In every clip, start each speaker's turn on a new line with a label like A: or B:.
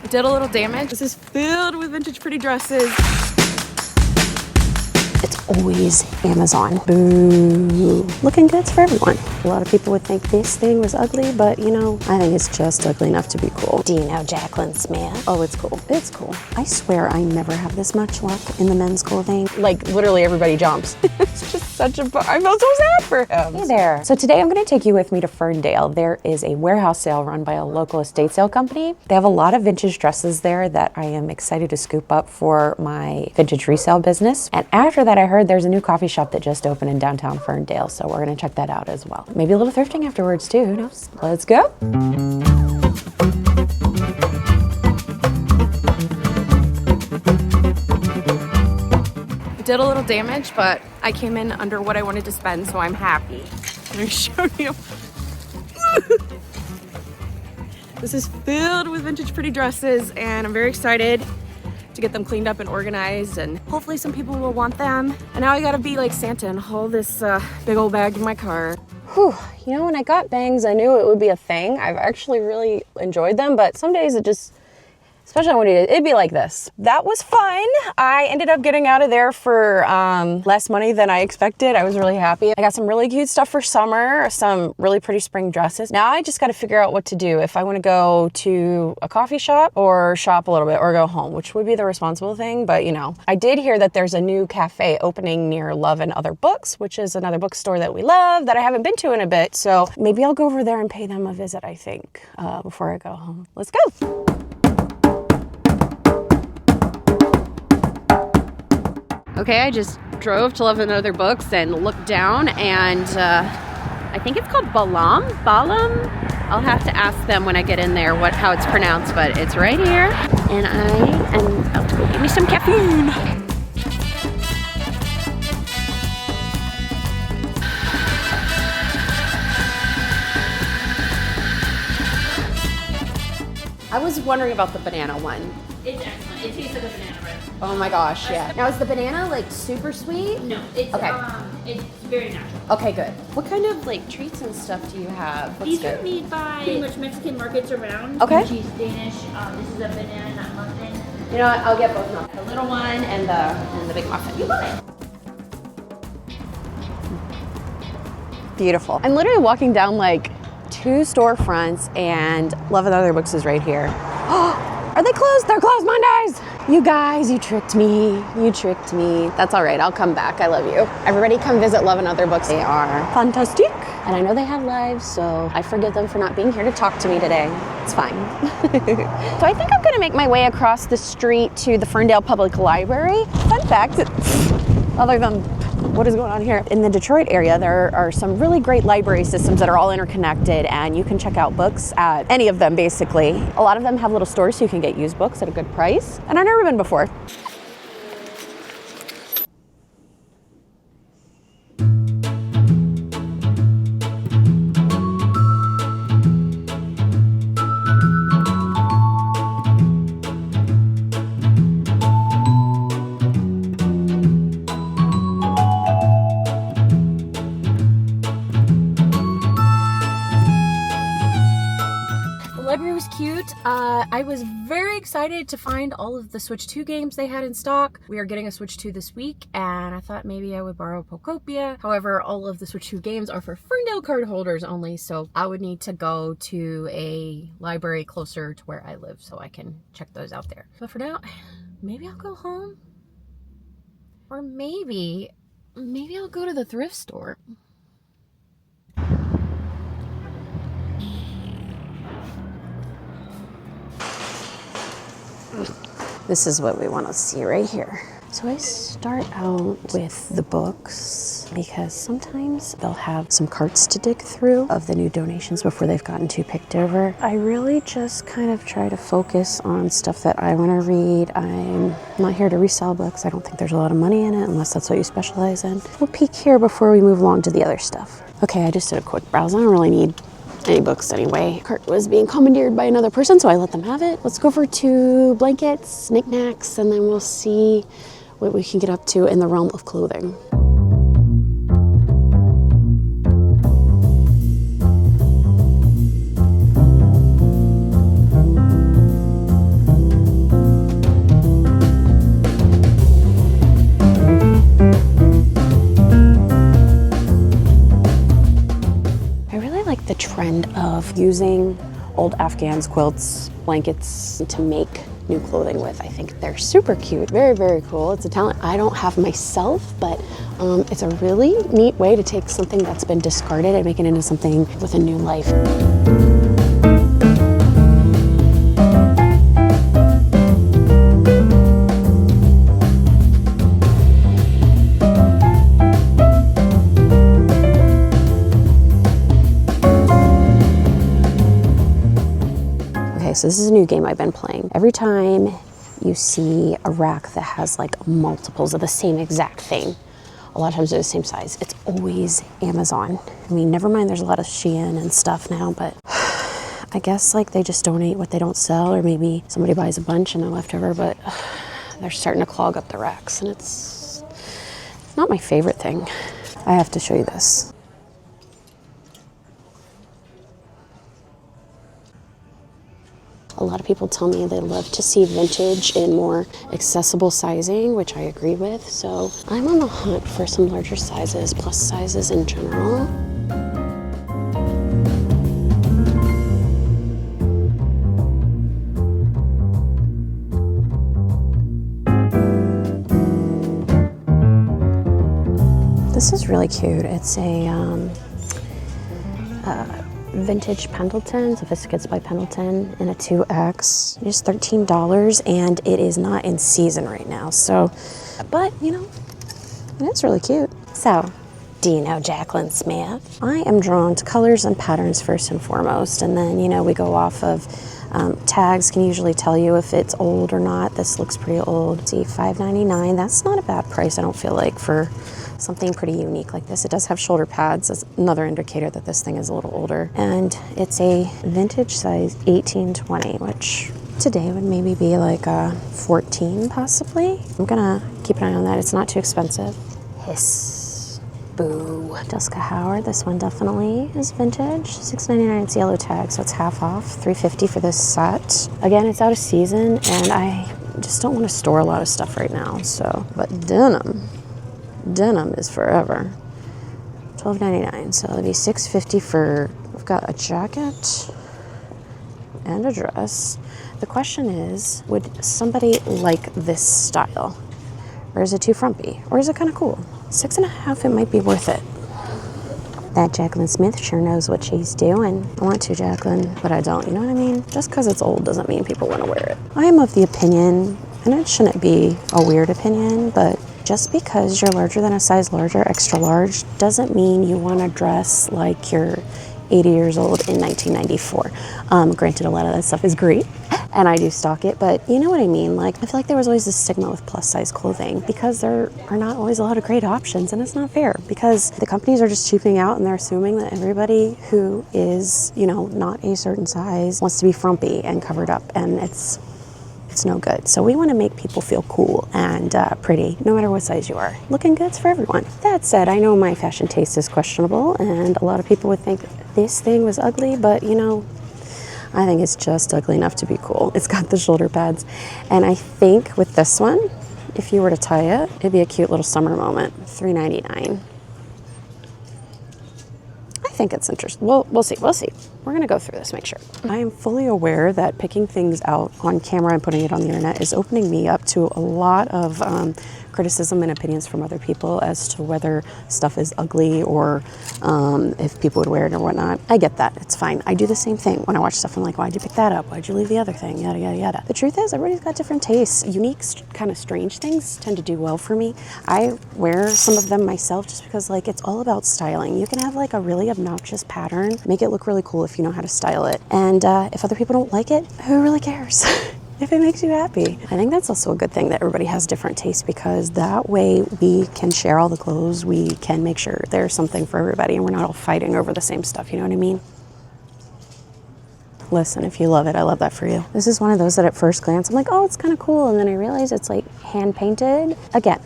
A: Did a little damage. This is filled with vintage pretty dresses.
B: It's always Amazon. Boo. Looking good's for everyone. A lot of people would think this thing was ugly, but you know, I think it's just ugly enough to be cool. Do you know Jacqueline Smith? Oh, it's cool. It's cool. I swear I never have this much luck in the men's clothing. Like literally everybody jumps. It's just such a I feel so sad for him. Hey there. So today I'm gonna take you with me to Ferndale. There is a warehouse sale run by a local estate sale company. They have a lot of vintage dresses there that I am excited to scoop up for my vintage resale business. And after that, I heard there's a new coffee shop that just opened in downtown Ferndale, so we're gonna check that out as well. Maybe a little thrifting afterwards too, who knows? Let's go.
A: Did a little damage, but I came in under what I wanted to spend, so I'm happy. Let me show you. This is filled with vintage pretty dresses, and I'm very excited to get them cleaned up and organized, and hopefully some people will want them. And now I gotta be like Santa and haul this big old bag in my car.
B: Whew, you know, when I got bangs, I knew it would be a thing. I've actually really enjoyed them, but some days it just, especially when it'd be like this. That was fun. I ended up getting out of there for less money than I expected. I was really happy. I got some really cute stuff for summer, some really pretty spring dresses. Now I just got to figure out what to do. If I want to go to a coffee shop or shop a little bit or go home, which would be the responsible thing. But you know, I did hear that there's a new cafe opening near Love and Other Books, which is another bookstore that we love that I haven't been to in a bit. So maybe I'll go over there and pay them a visit, I think, before I go home. Let's go. Okay, I just drove to Love and Other Books and looked down, and I think it's called Balam? I'll have to ask them when I get in there how it's pronounced, but it's right here. And I am about to go get me some caffeine. I was wondering about the banana one.
C: It's excellent. It tastes like a banana bread.
B: Oh my gosh, yeah. Now is the banana like super sweet?
C: No, it's
B: okay.
C: It's very natural.
B: Okay, good. What kind of like treats and stuff do you have?
C: These are made by pretty much Mexican markets around.
B: Okay.
C: She's Danish. This is a banana nut muffin.
B: You know what? I'll get both muffins. The little one and the big muffin.
C: You got it.
B: Beautiful. I'm literally walking down like 2 storefronts, and Love and Other Books is right here. Are they closed? They're closed Mondays! You guys, you tricked me. You tricked me. That's all right, I'll come back. I love you. Everybody come visit Love and Other Books. They are fantastic. And I know they have lives, so I forgive them for not being here to talk to me today. It's fine. So I think I'm gonna make my way across the street to the Ferndale Public Library. Fun fact, other than what is going on here. In the Detroit area, there are some really great library systems that are all interconnected, and you can check out books at any of them, basically. A lot of them have little stores so you can get used books at a good price, and I've never been before.
A: Cute. I was very excited to find all of the Switch 2 games they had in stock. We are getting a Switch 2 this week, and I thought maybe I would borrow Pokopia. However, all of the Switch 2 games are for Ferndale card holders only, so I would need to go to a library closer to where I live so I can check those out there. But for now, maybe I'll go home. Or maybe I'll go to the thrift store.
B: This is what we want to see right here. So I start out with the books because sometimes they'll have some carts to dig through of the new donations before they've gotten too picked over. I really just kind of try to focus on stuff that I want to read. I'm not here to resell books. I don't think there's a lot of money in it unless that's what you specialize in. We'll peek here before we move along to the other stuff. Okay, I just did a quick browse. I don't really need any books anyway. Cart was being commandeered by another person, so I let them have it. Let's go over to blankets, knickknacks, and then we'll see what we can get up to in the realm of clothing. love using old Afghans, quilts, blankets to make new clothing with. I think they're super cute. Very, very cool. It's a talent I don't have myself, but it's a really neat way to take something that's been discarded and make it into something with a new life. So this is a new game I've been playing. Every time you see a rack that has like multiples of the same exact thing, a lot of times they're the same size, it's always Amazon. I mean, never mind there's a lot of Shein and stuff now, but I guess like they just donate what they don't sell, or maybe somebody buys a bunch and they're left over, but they're starting to clog up the racks, and it's not my favorite thing. I have to show you this. A lot of people tell me they love to see vintage in more accessible sizing, which I agree with. So I'm on the hunt for some larger sizes, plus sizes in general. This is really cute. It's a vintage Pendleton, Sophisticates by Pendleton in a 2X. It's $13, and it is not in season right now. So, but you know, it's really cute. So, do you know Jacqueline Smith? I am drawn to colors and patterns first and foremost, and then, you know, we go off of tags can usually tell you if it's old or not. This looks pretty old. See, $5.99. That's not a bad price, I don't feel like, for something pretty unique like this. It does have shoulder pads. That's another indicator that this thing is a little older. And it's a vintage size 18-20, which today would maybe be like a 14 possibly. I'm gonna keep an eye on that. It's not too expensive. Hiss. Boo. Jessica Howard, this one definitely is vintage. $6.99, it's yellow tag, so it's half off. $3.50 for this set. Again, it's out of season, and I just don't want to store a lot of stuff right now, so. But denim is forever. $12.99, so it'll be $6.50 for, we've got a jacket and a dress. The question is, would somebody like this style? Or is it too frumpy? Or is it kind of cool? $6.50, it might be worth it. That Jacqueline Smith sure knows what she's doing. I want to, Jacqueline, but I don't, you know what I mean? Just because it's old doesn't mean people want to wear it. I am of the opinion, and it shouldn't be a weird opinion, but just because you're larger than a size large or extra large doesn't mean you want to dress like you're 80 years old in 1994. Granted, a lot of that stuff is great, and I do stock it, but you know what I mean? Like, I feel like there was always this stigma with plus size clothing because there are not always a lot of great options, and it's not fair because the companies are just cheaping out and they're assuming that everybody who is, you know, not a certain size wants to be frumpy and covered up, and it's no good. So we want to make people feel cool and pretty, no matter what size you are. Looking good's for everyone. That said, I know my fashion taste is questionable, and a lot of people would think this thing was ugly, but you know, I think it's just ugly enough to be cool. It's got the shoulder pads, and I think with this one, if you were to tie it, it'd be a cute little summer moment. $3.99. I think it's interesting. We'll see. We're gonna go through this, make sure. I am fully aware that picking things out on camera and putting it on the internet is opening me up to a lot of criticism and opinions from other people as to whether stuff is ugly or if people would wear it or whatnot. I get that, it's fine. I do the same thing when I watch stuff. I'm like, why'd you pick that up? Why'd you leave the other thing? Yada, yada, yada. The truth is, everybody's got different tastes. Unique, kind of strange things tend to do well for me. I wear some of them myself just because, like, it's all about styling. You can have like a really obnoxious pattern, make it look really cool if you know how to style it. And if other people don't like it, who really cares? If it makes you happy. I think that's also a good thing that everybody has different tastes, because that way we can share all the clothes. We can make sure there's something for everybody and we're not all fighting over the same stuff, you know what I mean? Listen, if you love it, I love that for you. This is one of those that at first glance, I'm like, oh, it's kind of cool. And then I realize it's like hand painted. Again,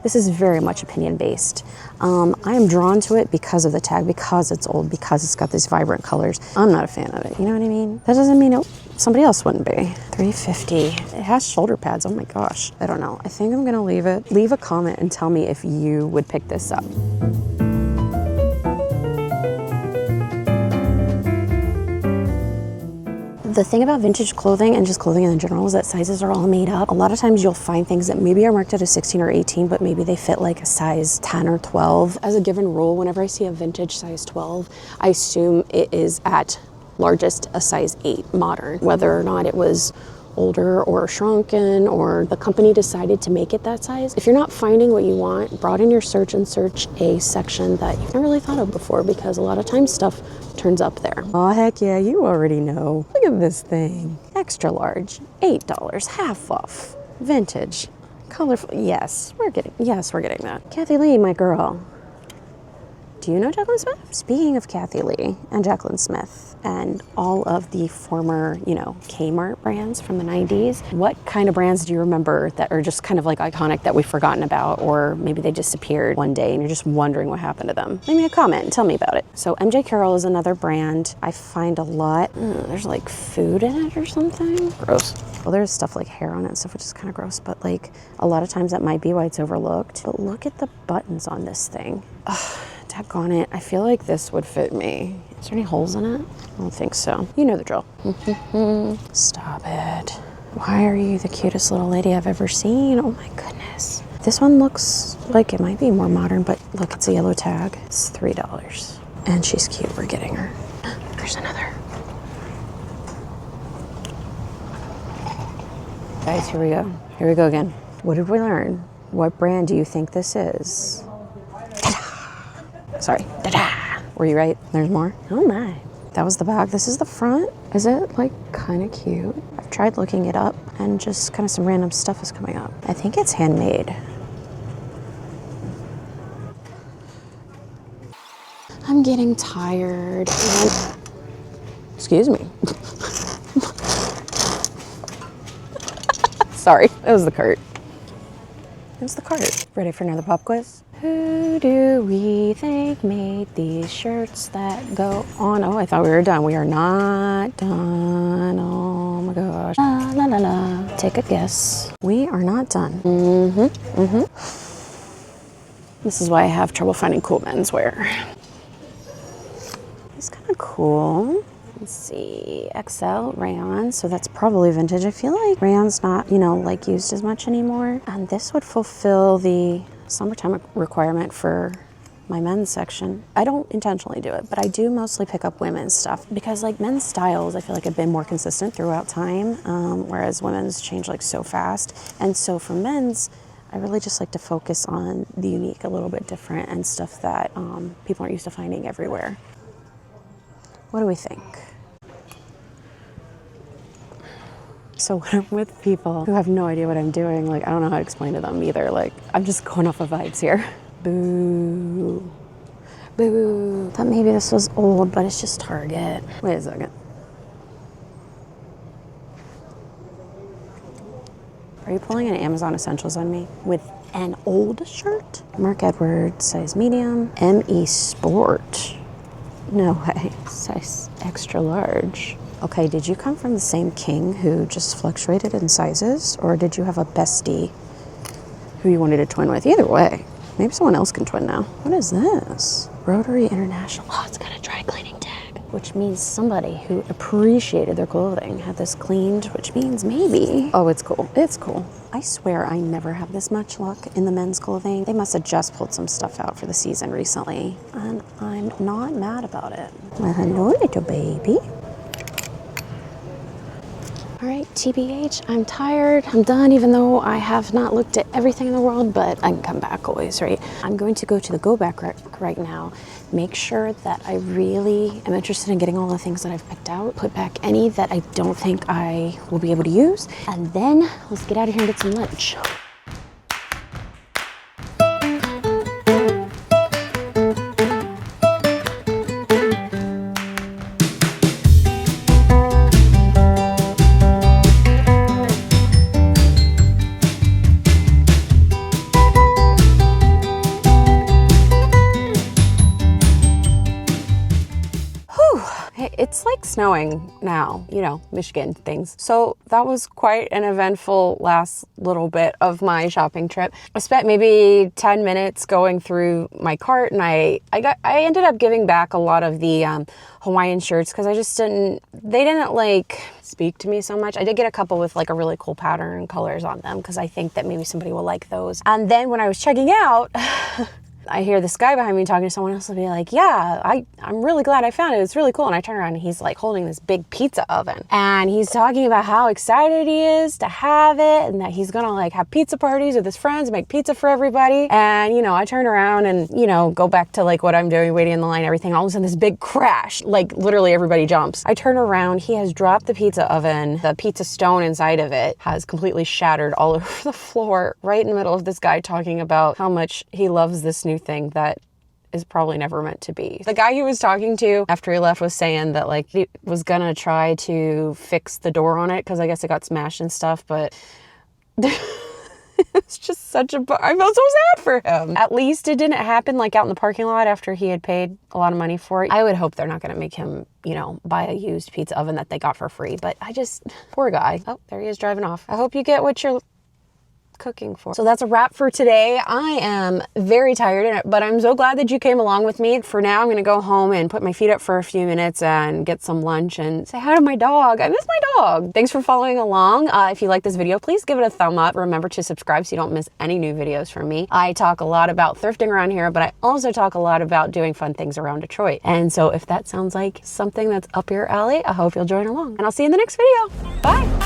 B: this is very much opinion based. I am drawn to it because of the tag, because it's old, because it's got these vibrant colors. I'm not a fan of it, you know what I mean? That doesn't mean somebody else wouldn't be. $3.50. It has shoulder pads, oh my gosh. I don't know, I think I'm gonna leave it. Leave a comment and tell me if you would pick this up. The thing about vintage clothing and just clothing in general is that sizes are all made up. A lot of times you'll find things that maybe are marked at a 16 or 18, but maybe they fit like a size 10 or 12. As a given rule, whenever I see a vintage size 12, I assume it is at largest a size 8 modern, whether or not it was older or shrunken or the company decided to make it that size. If you're not finding what you want, broaden your search and search a section that you've never really thought of before, because a lot of times stuff turns up there. Oh, heck yeah, you already know. Look at this thing. Extra large, $8, half off, vintage, colorful. Yes, we're getting that. Kathy Lee, my girl. Do you know Jacqueline Smith? Speaking of Kathy Lee and Jacqueline Smith and all of the former, you know, Kmart brands from the 90s, what kind of brands do you remember that are just kind of like iconic that we've forgotten about, or maybe they disappeared one day and you're just wondering what happened to them? Leave me a comment and tell me about it. So MJ Carroll is another brand I find a lot. There's like food in it or something. Gross. Well, there's stuff like hair on it and stuff, which is kind of gross, but like a lot of times that might be why it's overlooked. But look at the buttons on this thing. Ugh. On it, I feel like this would fit me. Is there any holes in it? I don't think so. You know the drill. Stop it. Why are you the cutest little lady I've ever seen? Oh my goodness. This one looks like it might be more modern, but look, it's a yellow tag. It's $3. And she's cute. We're getting her. There's another. Guys, here we go. Here we go again. What did we learn? What brand do you think this is? Sorry. Ta-da! Were you right? There's more? Oh my. That was the back. This is the front. Is it like kind of cute? I've tried looking it up and just kind of some random stuff is coming up. I think it's handmade. I'm getting tired. Excuse me. Sorry, it was the cart. It was the cart. Ready for another pop quiz? Who do we think made these shirts that go on? Oh, I thought we were done. We are not done. Oh my gosh. La la la la. Take a guess. We are not done. This is why I have trouble finding cool menswear. It's kind of cool. Let's see, XL rayon, so that's probably vintage. I feel like rayon's not, you know, like used as much anymore. And this would fulfill the summertime requirement for my men's section. I don't intentionally do it, but I do mostly pick up women's stuff because like men's styles, I feel like have been more consistent throughout time, whereas women's change like so fast. And so for men's, I really just like to focus on the unique, a little bit different, and stuff that people aren't used to finding everywhere. What do we think? So when I'm with people who have no idea what I'm doing, like I don't know how to explain to them either. Like I'm just going off of vibes here. Boo. Boo. Thought maybe this was old, but it's just Target. Wait a second. Are you pulling an Amazon Essentials on me with an old shirt? Mark Edwards, size medium. ME Sport. No way. Size extra large. Okay, did you come from the same king who just fluctuated in sizes, or did you have a bestie who you wanted to twin with? Either way, maybe someone else can twin now. What is this? Rotary International. Oh, it's got a dry cleaning tag, which means somebody who appreciated their clothing had this cleaned, which means maybe. Oh, it's cool. It's cool. I swear I never have this much luck in the men's clothing. They must have just pulled some stuff out for the season recently, and I'm not mad about it. Well, hello, little baby. All right, TBH, I'm tired. I'm done, even though I have not looked at everything in the world, but I can come back always, right? I'm going to go to the go back right now, make sure that I really am interested in getting all the things that I've picked out, put back any that I don't think I will be able to use, and then let's get out of here and get some lunch. It's like snowing now, you know, Michigan things. So that was quite an eventful last little bit of my shopping trip. I spent maybe 10 minutes going through my cart, and I ended up giving back a lot of the Hawaiian shirts because they didn't like speak to me so much. I did get a couple with like a really cool pattern and colors on them because I think that maybe somebody will like those. And then when I was checking out, I hear this guy behind me talking to someone else and be like, yeah, I'm really glad I found it. It's really cool. And I turn around and he's like holding this big pizza oven. And he's talking about how excited he is to have it and that he's gonna like have pizza parties with his friends and make pizza for everybody. And, you know, I turn around and, you know, go back to like what I'm doing, waiting in the line, everything. All of a sudden this big crash, like literally everybody jumps. I turn around, he has dropped the pizza oven. The pizza stone inside of it has completely shattered all over the floor, right in the middle of this guy talking about how much he loves this new thing that is probably never meant to be. The guy he was talking to after he left was saying that like he was gonna try to fix the door on it because I guess it got smashed and stuff, but it's just I felt so sad for him. At least it didn't happen like out in the parking lot after he had paid a lot of money for it. I would hope they're not gonna make him, you know, buy a used pizza oven that they got for free, but poor guy. Oh, there he is driving off. I hope you get what you're cooking for. So that's a wrap for today. I am very tired, but I'm so glad that you came along with me. For now, I'm gonna go home and put my feet up for a few minutes and get some lunch and say hi to my dog. I miss my dog. Thanks for following along. If you like this video, please give it a thumb up. Remember to subscribe so you don't miss any new videos from me. I talk a lot about thrifting around here, but I also talk a lot about doing fun things around Detroit. And so if that sounds like something that's up your alley, I hope you'll join along. And I'll see you in the next video. Bye.